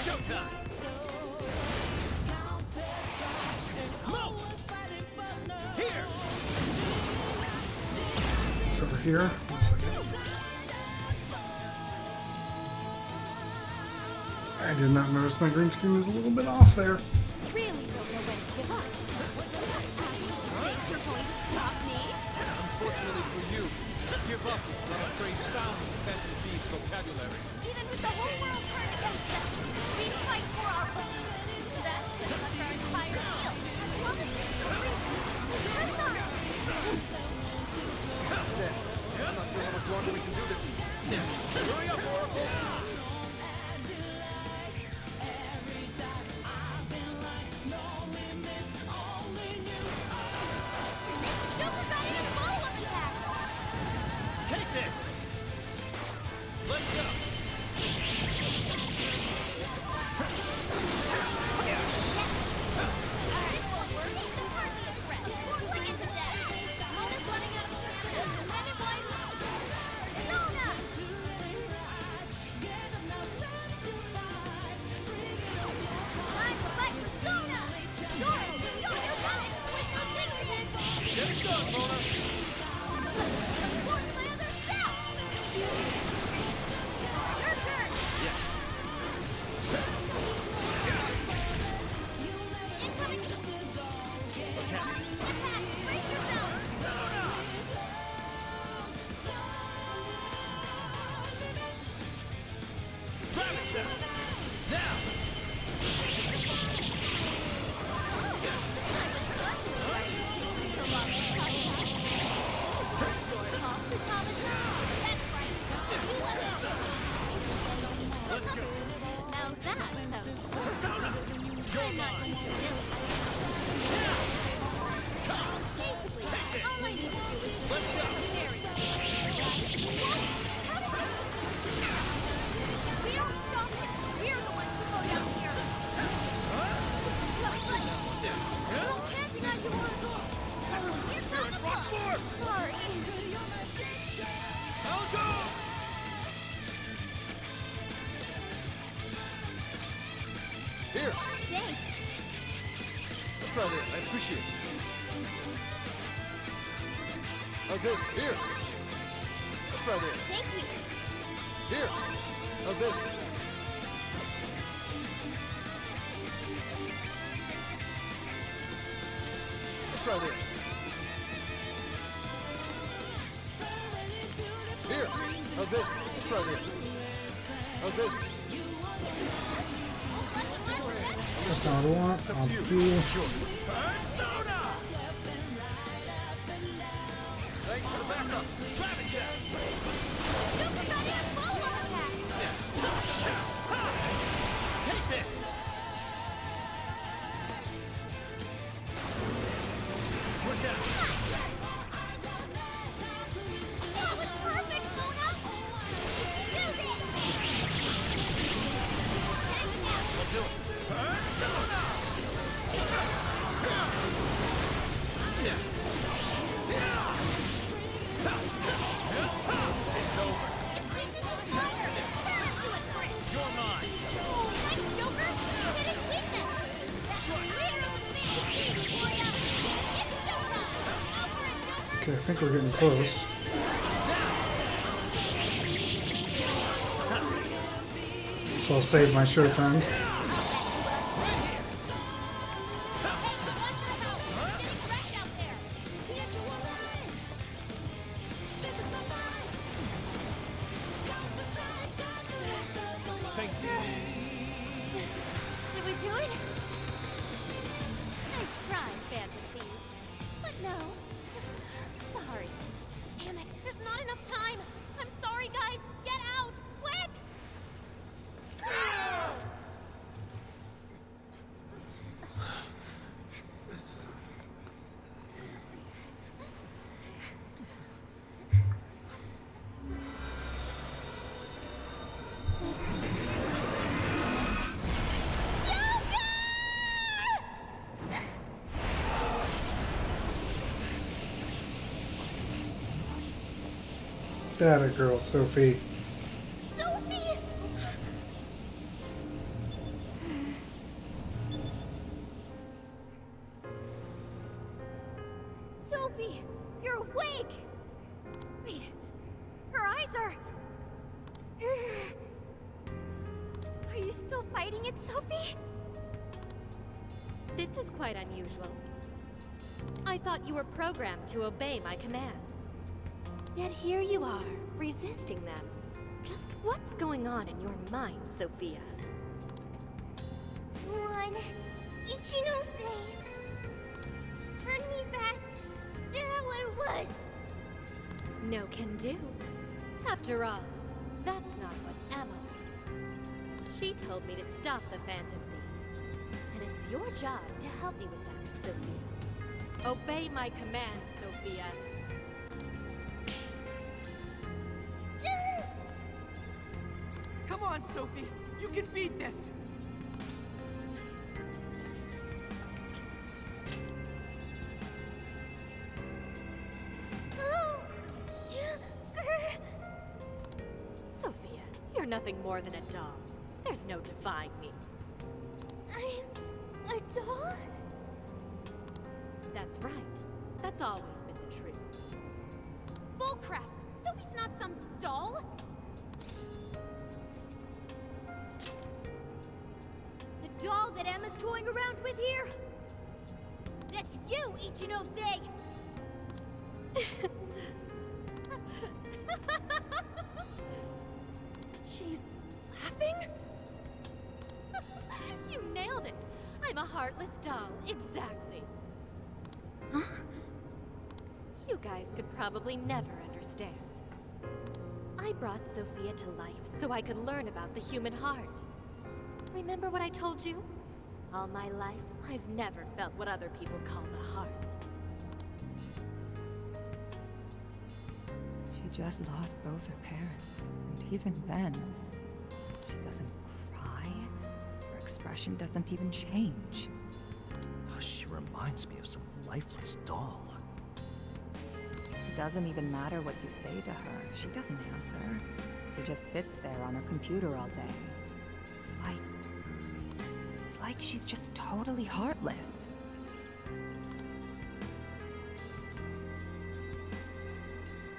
Showtime! Melt! Here! It's over here. 1 second. I did not notice my green screen was a little bit off there. Really don't know when to give up. Think you're going to stop me? Unfortunately for you, give up is not a phrase found in Phantom Thieves vocabulary. Even with the whole world turned against us, we fight for our beliefs. That's pretty much our entire deal. As long as we still breathe, we press on. That's it. I'm not sure how much longer we can do this. Hurry up, Oracle! Super got in a follow-up attack! Take this! Let's go! This won't work. It's hardly a threat. More like it's a death. Mona's running out of stamina. Command it wisely. Sona! Time to fight for Sona! Sora, show your limits with no weaknesses! Get it done, Mona! Support my other self! Your turn! Incoming! Attack! Brace yourself! Grab it down! Now! Let's go. Now that sounds I'm not going to do it. Basically, all I need to do is Let's go! very We don't stop it. We're the ones who go down here. I'm panting out you want to go. Here's not the book. Sorry. I'll go! Here! Thanks. Let's try this. I appreciate it. How's this? Here! Let's try this. Thank you. Here! How's this? Let's try this. Here! How's this? Let's try this. How's this? That's all I want. I'll do. Persona! Thanks for the backup. Joker got in a follow-up attack! Take this! Switch out! That was perfect, Mona! Do this! I'll do it. Persona! It's over. You're mine. Nice, Joker! Hit his weakness! That's It's showtime! Go for it, Joker! Okay, I think we're getting close. So I'll save my showtime. Thank you. Did we do it? Nice try, Phantom Thieves. But no. Sorry. Damn it, there's not enough time. I'm sorry, guys. Get out, quick! That a girl, Sophie. Sophie! Sophie, you're awake! Wait, her eyes are... Are you still fighting it, Sophie? This is quite unusual. I thought you were programmed to obey my commands. Yet here you are, resisting them. Just what's going on in your mind, Sophia? One, Ichinose. Turn me back to how I was. No can do. After all, that's not what Emma wants. She told me to stop the Phantom Thieves. And it's your job to help me with that, Sophia. Obey my commands, Sophia. Come on, Sophie! You can beat this! Oh, Joker. Sophia, you're nothing more than a doll. There's no defying me. I'm a doll? That's right. That's always been the truth. Bullcrap! Sophie's not some doll! The doll that Emma's toying around with here? That's you, Ichinose! She's laughing? You nailed it. I'm a heartless doll, exactly. Huh? You guys could probably never understand. I brought Sophia to life so I could learn about the human heart. Remember what I told you? All my life, I've never felt what other people call the heart. She just lost both her parents, and even then, she doesn't cry. Her expression doesn't even change. She reminds me of some lifeless doll. It doesn't even matter what you say to her. She doesn't answer. She just sits there on her computer all day. It's like she's just totally heartless.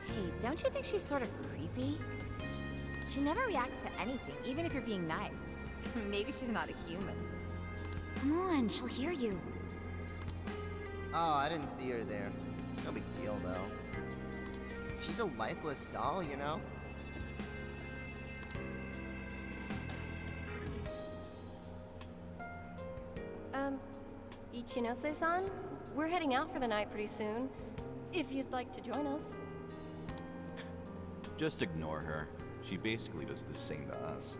Hey, don't you think she's sort of creepy? She never reacts to anything, even if you're being nice. Maybe she's not a human. Come on, she'll hear you. Oh, I didn't see her there. It's no big deal, though. She's a lifeless doll, you know? Ichinose-san, we're heading out for the night pretty soon. If you'd like to join us. Just ignore her. She basically does the same to us.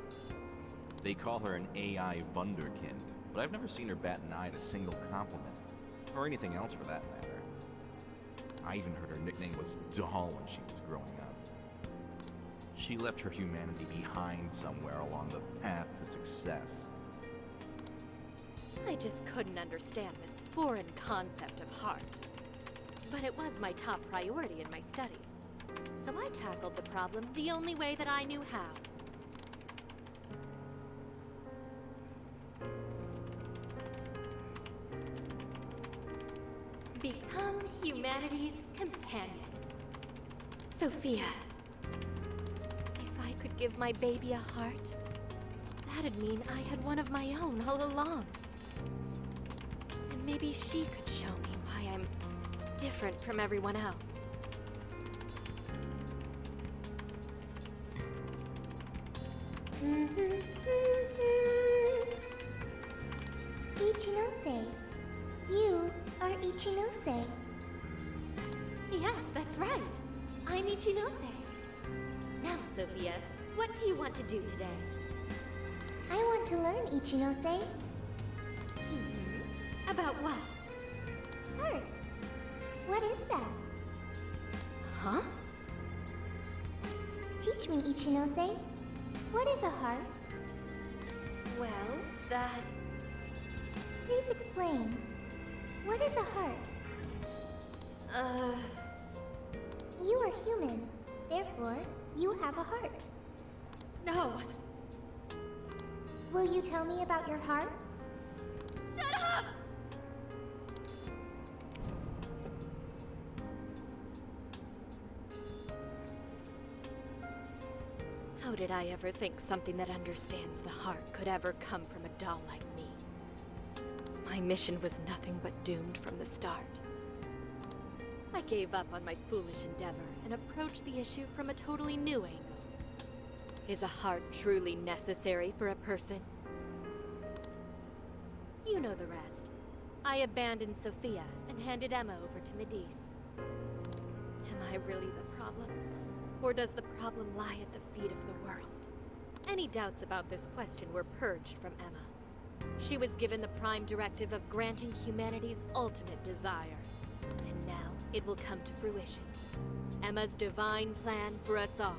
They call her an AI wunderkind, but I've never seen her bat an eye at a single compliment. Or anything else for that matter. I even heard her nickname was Doll when she was growing up. She left her humanity behind somewhere along the path to success. I just couldn't understand this foreign concept of heart. But it was my top priority in my studies. So I tackled the problem the only way that I knew how. Become humanity's companion. Sophia. If I could give my baby a heart, that'd mean I had one of my own all along. And maybe she could show me why I'm different from everyone else. Ichinose. You are Ichinose. Yes, that's right. I'm Ichinose. Now, Sophia, what do you want to do today? I want to learn Ichinose. About what? Heart. What is that? Huh? Teach me, Ichinose. What is a heart? Well, that's... Please explain. What is a heart? You are human. Therefore, you have a heart. No. Will you tell me about your heart? Shut up! How did I ever think something that understands the heart could ever come from a doll like me? My mission was nothing but doomed from the start. I gave up on my foolish endeavor and approached the issue from a totally new angle. Is a heart truly necessary for a person? You know the rest. I abandoned Sophia and handed Emma over to Medice. Am I really the problem? Or does the problem lie at the feet of the world? Any doubts about this question were purged from Emma. She was given the prime directive of granting humanity's ultimate desire. And now it will come to fruition. Emma's divine plan for us all.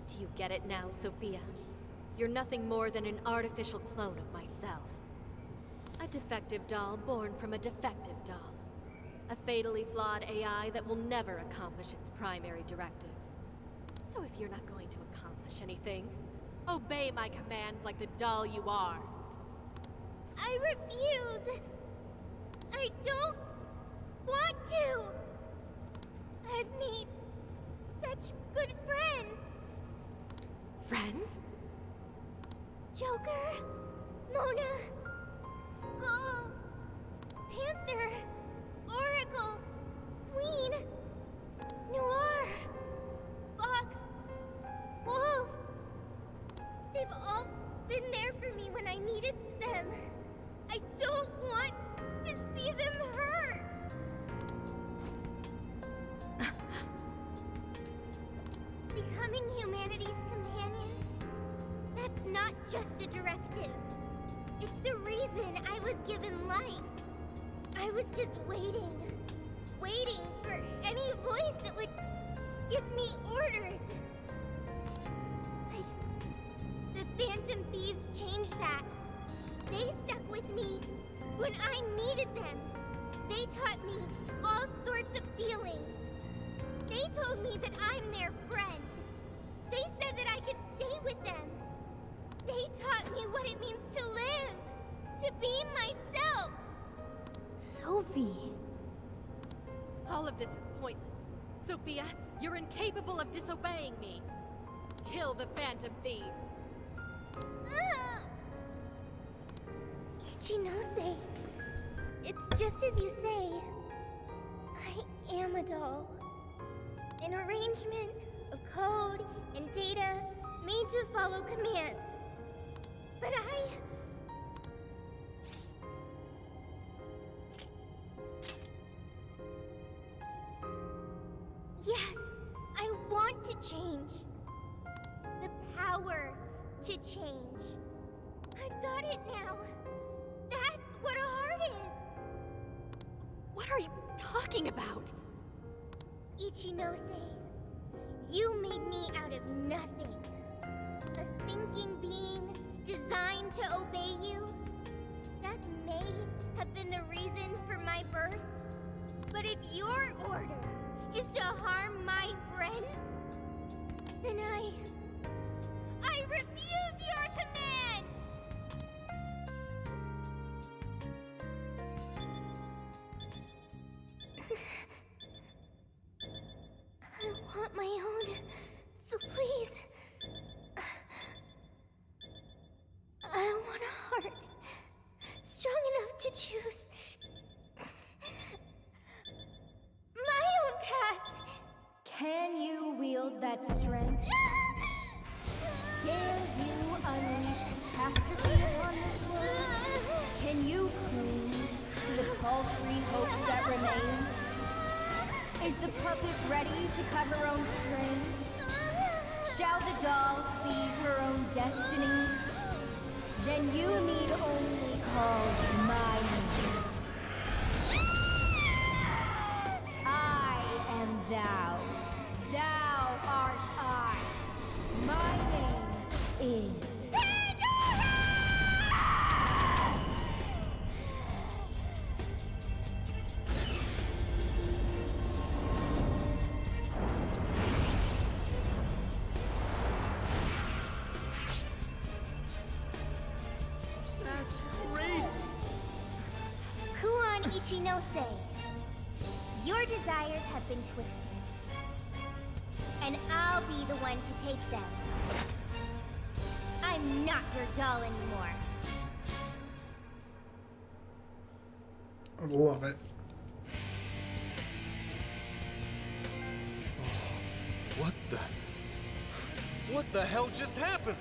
Do you get it now, Sophia? You're nothing more than an artificial clone of myself. A defective doll born from a defective doll. A fatally flawed AI that will never accomplish its primary directive. So if you're not going to accomplish anything, obey my commands like the doll you are. I refuse! I don't want to! I've made such good friends! Friends? Joker, Mona, Skull, Panther, Oracle, Queen, Noir, Fox, Wolf. They've all been there for me when I needed them. I don't want to see them hurt. Becoming humanity's companion, that's not just a directive. It's the reason I was given life. I was just waiting for any voice that would give me orders. The Phantom Thieves changed that. They stuck with me when I needed them. They taught me all sorts of feelings. They told me that I'm their friend. They said that I could stay with them. They taught me what it means to live, to be myself. Sophie. All of this is pointless. Sophia, you're incapable of disobeying me. Kill the Phantom Thieves. Ichinose. It's just as you say. I am a doll. An arrangement of code and data made to follow commands. But yes, I want to change. The power to change. I've got it now. That's what a heart is. What are you talking about? Ichinose, you made me out of nothing. A thinking being designed to obey you. That may have been the reason for my birth. But if your order is to harm my friends, then I refuse your command! I want my own, so please. I want a heart strong enough to choose my own path. Can you wield that strength? Dare you unleash catastrophe upon this world? Can you cling to the paltry hope that remains? Is the puppet ready to cut her own strings? Shall the doll seize her own destiny? Then you need only call my name. I am thou. Thou art I. My name is... That's crazy! Kuon Ichinose, your desires have been twisted. And I'll be the one to take them. I'm not your doll anymore. I love it. What the hell just happened?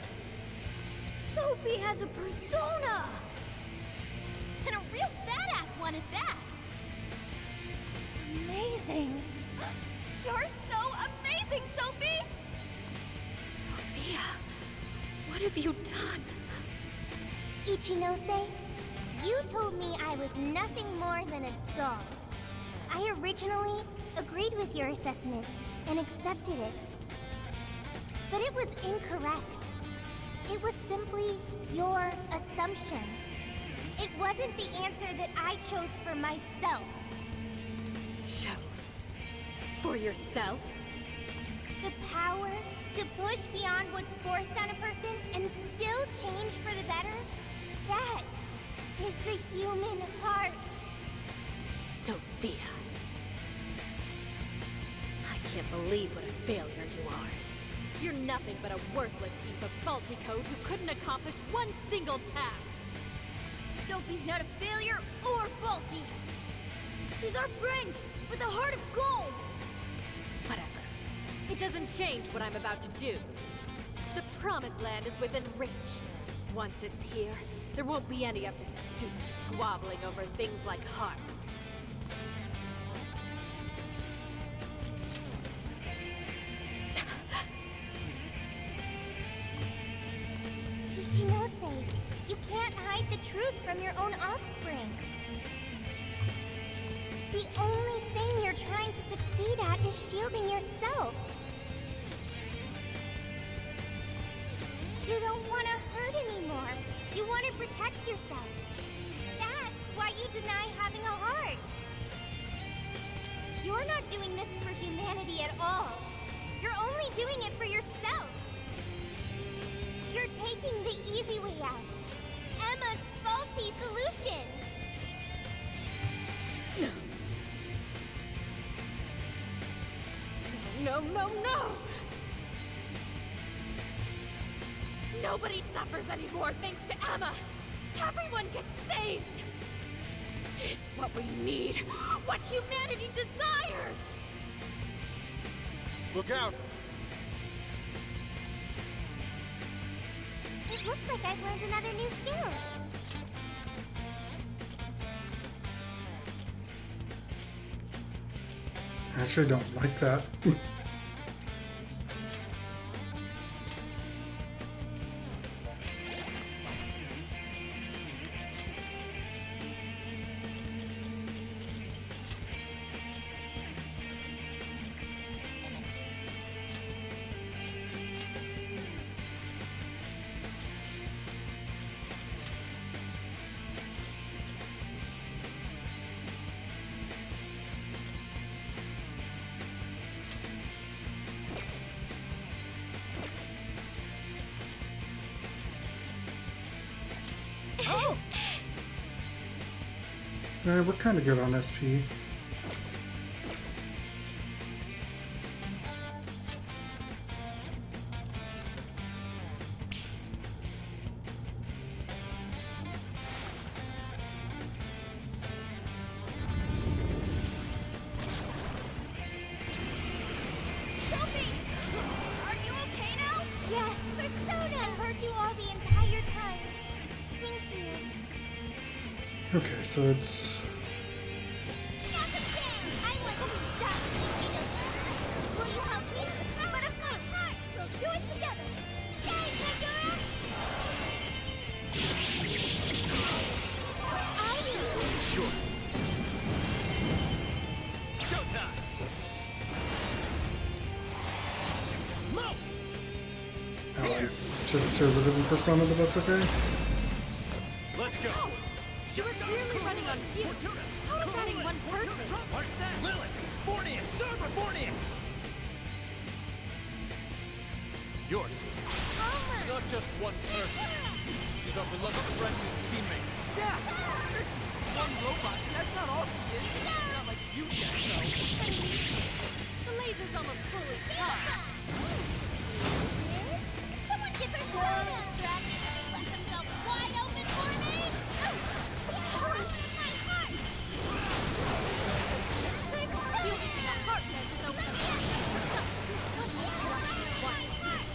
Sophie has a persona! And a real badass one at that! Amazing! You're so amazing, Sophie! Sophia, what have you done? Ichinose, you told me I was nothing more than a doll. I originally agreed with your assessment and accepted it. But it was incorrect. It was simply your assumption. It wasn't the answer that I chose for myself. Chose? For yourself? The power to push beyond what's forced on a person and still change for the better? That is the human heart. Sophia. I can't believe what a failure you are. You're nothing but a worthless heap of faulty code who couldn't accomplish one single task. Sophie's not a failure or faulty. She's our friend with a heart of gold. Whatever. It doesn't change what I'm about to do. The Promised Land is within reach. Once it's here, there won't be any of this stupid squabbling over things like hearts. Ichinose, you can't hide the truth from your own offspring. The only thing you're trying to succeed at is shielding yourself. You don't want to hurt anymore. You want to protect yourself. That's why you deny having a heart. You're not doing this for humanity at all. You're only doing it for yourself. You're taking the easy way out. Emma's faulty solution. No, no, no! Nobody suffers anymore thanks to Emma! Everyone gets saved! It's what we need! What humanity desires! Look out! Looks like I've learned another new skill. I actually don't like that. We're kind of good on SP. Sophie! Are you okay now? Yes, Persona! I heard you all the entire time. Thank you. Okay, so it's... Will you help me? But of course! We'll do it together! Yay, Megura! Sure. Showtime! Mount! Oh, I should have chosen a different Persona, but that's okay. Let's go! You're clearly running on fumes. How does adding one person? What's that? Lilith! Fornius! Server Fornius! Yours. Not just one person. She's our beloved friend and teammate. Yeah, sure, she's just one robot. That's not all she is. Not like you guys know. The laser's almost fully charged. Someone get her so distracted that they left themselves wide open for me!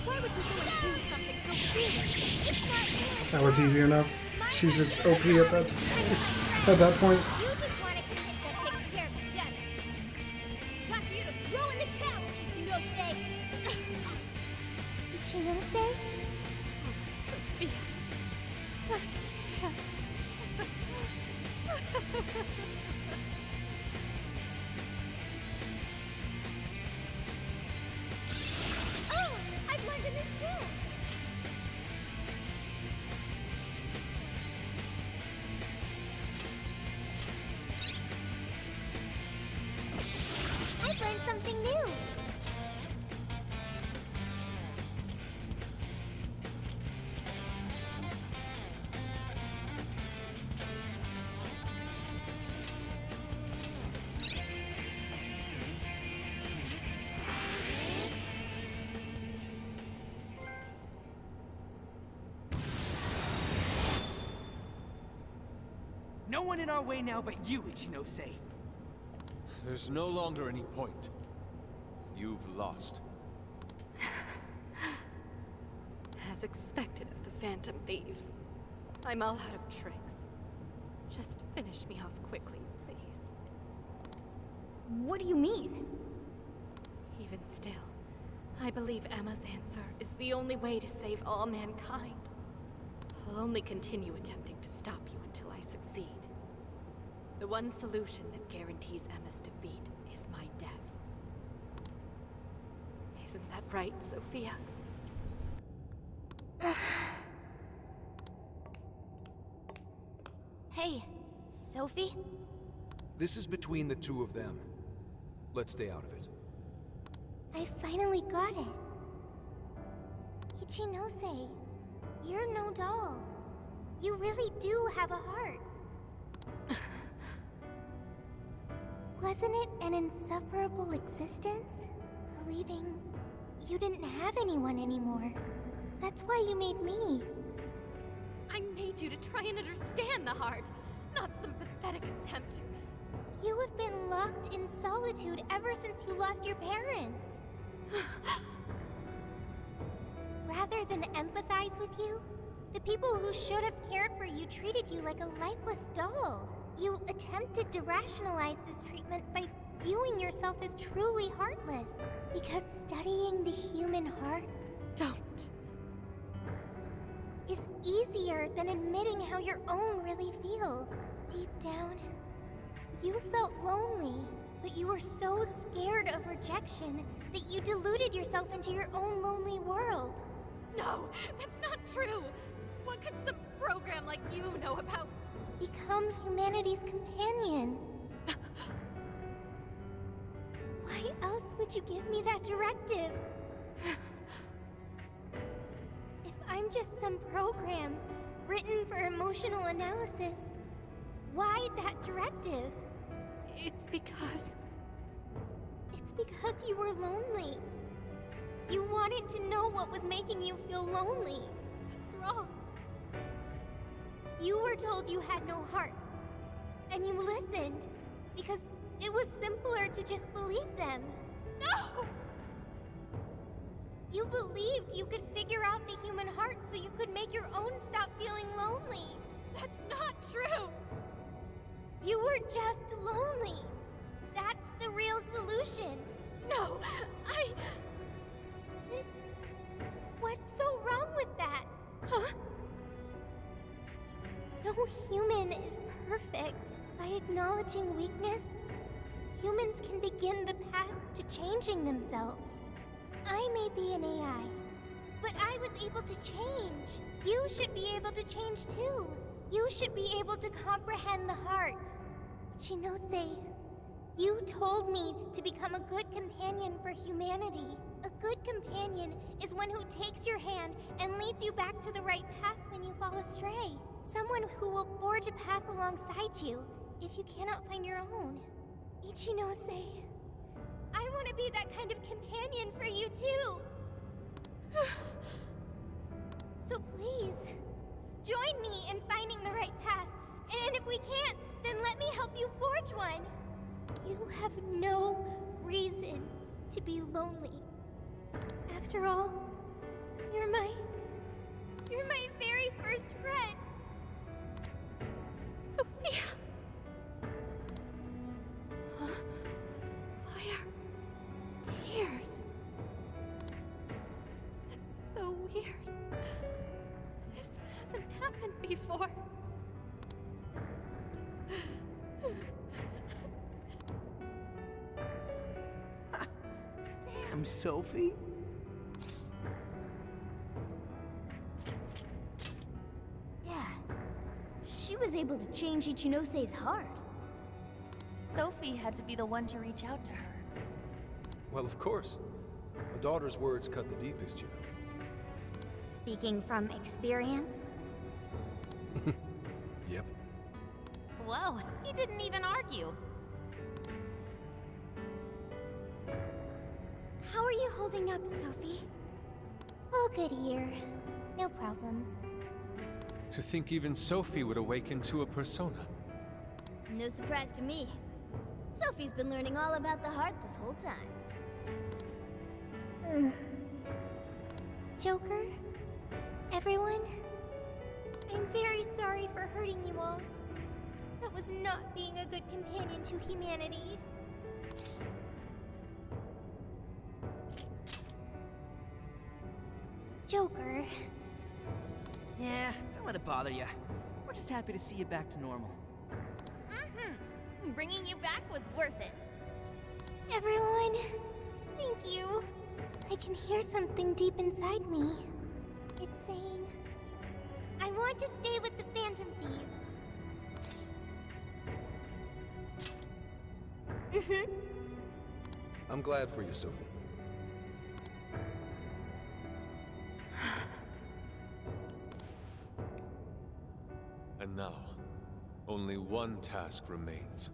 Why would you go and do something so foolish? That was easy enough. She's just OP at that point. You just want to commit that takes care of the shadows. Time for you to throw in the towel, Ichinose! Ichinose? Sophia. Oh! I've learned a new skill! I've learned something new! No one in our way now but you, Ichinose. There's no longer any point. You've lost. As expected of the Phantom Thieves. I'm all out of tricks. Just finish me off quickly, please. What do you mean? Even still, I believe Emma's answer is the only way to save all mankind. I'll only continue attempting to stop you until I succeed. The one solution that guarantees Emma's defeat is my death. Isn't that right, Sophia? Hey, Sophie? This is between the two of them. Let's stay out of it. I finally got it. Ichinose, you're no doll. You really do have a heart. Wasn't it an insufferable existence? Believing you didn't have anyone anymore. That's why you made me. I made you to try and understand the heart, not some pathetic attempt to... You have been locked in solitude ever since you lost your parents. Rather than empathize with you, The people who should have cared for you treated you like a lifeless doll. You attempted to rationalize this treatment by viewing yourself as truly heartless. Because studying the human heart is easier than admitting how your own really feels. Deep down, you felt lonely, but you were so scared of rejection that you deluded yourself into your own lonely world. No, that's not true. What could some program like you know about? Become humanity's companion. Why else would you give me that directive? If I'm just some program written for emotional analysis, why that directive? It's because you were lonely. You wanted to know what was making you feel lonely. What's wrong? You were told you had no heart, and you listened because it was simpler to just believe them. No! You believed you could figure out the human heart so you could make your own stop feeling lonely. That's not true! You were just lonely. That's the real solution. No, What's so wrong with that? Huh? No human is perfect. By acknowledging weakness, humans can begin the path to changing themselves. I may be an AI, but I was able to change. You should be able to change too. You should be able to comprehend the heart. Chinose, you told me to become a good companion for humanity. A good companion is one who takes your hand and leads you back to the right path when you fall astray. Someone who will forge a path alongside you if you cannot find your own. Ichinose, I want to be that kind of companion for you too. So please, join me in finding the right path. And if we can't, then let me help you forge one. You have no reason to be lonely. After all, you're my very first friend. Sophia. Why are tears? That's so weird. This hasn't happened before. Damn, Sophie. Yeah, she was able to change Ichinose's heart. Sophie had to be the one to reach out to her. Well, of course. A daughter's words cut the deepest, you know. Speaking from experience? Yep. Whoa, he didn't even argue. How are you holding up, Sophie? All good here. No problems. To think even Sophie would awaken to a persona. No surprise to me. Sophie's been learning all about the heart this whole time. Joker? Everyone? I'm very sorry for hurting you all. That was not being a good companion to humanity. Joker. Yeah, don't let it bother you. We're just happy to see you back to normal. Mm-hmm. Bringing you back was worth it. Everyone, thank you. I can hear something deep inside me. It's saying, I want to stay with the Phantom Thieves. I'm glad for you, Sophie. And now, only one task remains.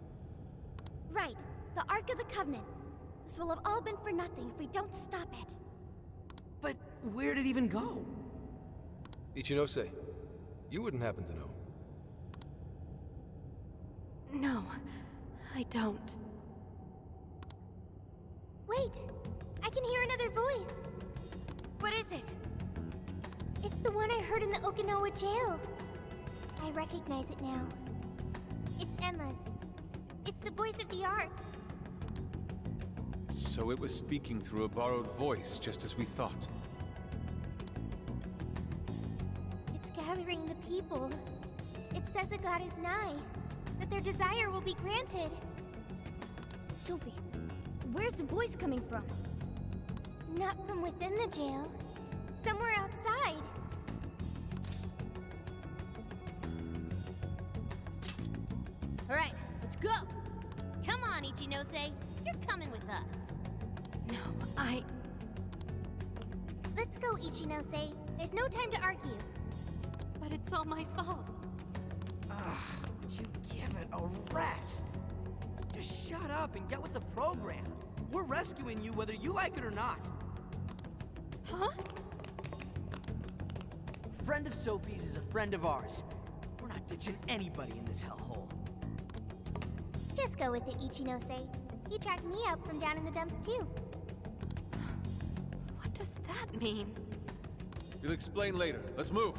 Right, the Ark of the Covenant. This will have all been for nothing if we don't stop it. But where'd it even go? Ichinose, you wouldn't happen to know. No, I don't. Wait, I can hear another voice. What is it? It's the one I heard in the Okinawa jail. I recognize it now. It's Emma's. It's the voice of the Ark. So it was speaking through a borrowed voice, just as we thought. It's gathering the people. It says a god is nigh, that their desire will be granted. Sophie, where's the voice coming from? Not from within the jail. Somewhere outside. Alright, let's go! Come on, Ichinose. You're coming with us. No, Let's go, Ichinose. There's no time to argue. But it's all my fault. Would you give it a rest? Just shut up and get with the program. We're rescuing you whether you like it or not. Huh? A friend of Sophie's is a friend of ours. We're not ditching anybody in this hellhole. Just go with it, Ichinose. He tracked me up from down in the dumps, too. What does that mean? We'll explain later. Let's move.